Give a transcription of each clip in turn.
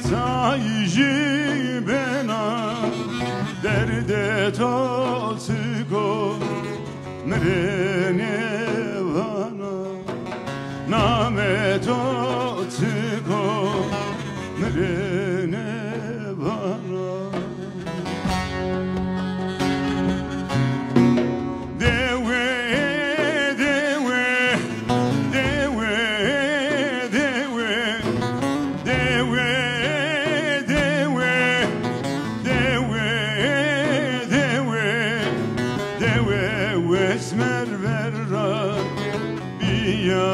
tayji bena derde tolsiko mrene vana name tolsiko mrene vana Esmer verra biya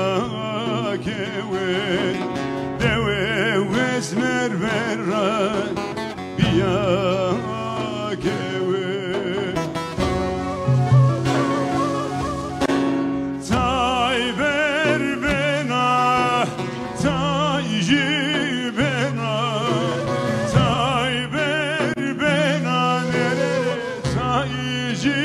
kewe dewe esmer verra biya kewe tay ver bena tayji bena tay ver bena nere tayji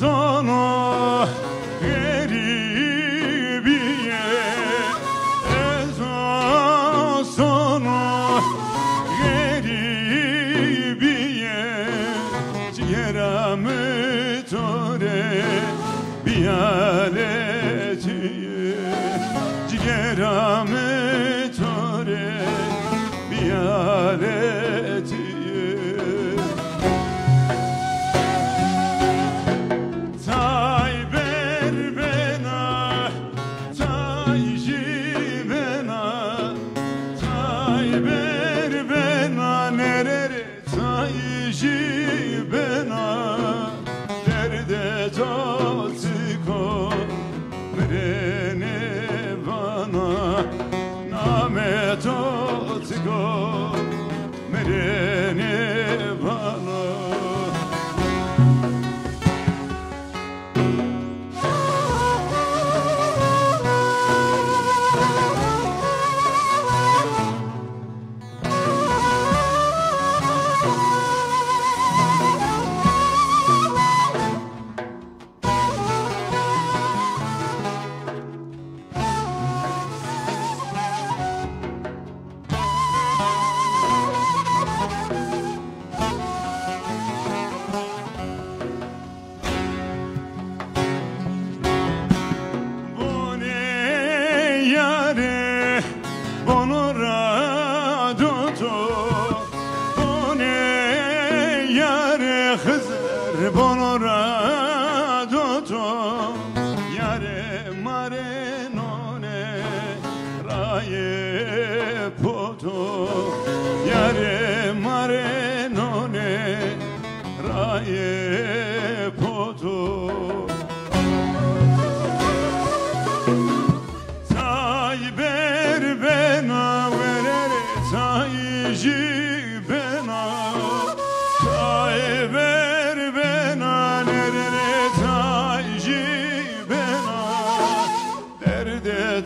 sono geribiye sono geribiye ciğerame tore biyaletiye ciğerame tore biyaletiye Bonora doto yare mare none raye poto yare mare none raye poto tay ber bena verere tayji bena tay ber bena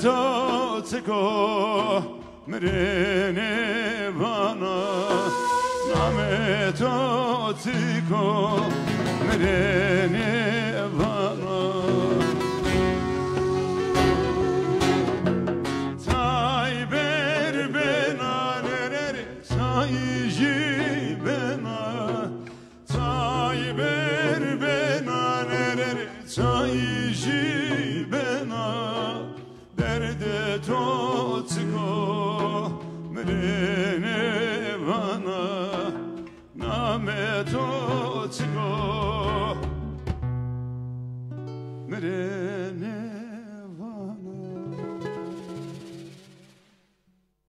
totsko mrene vana name totsko mrene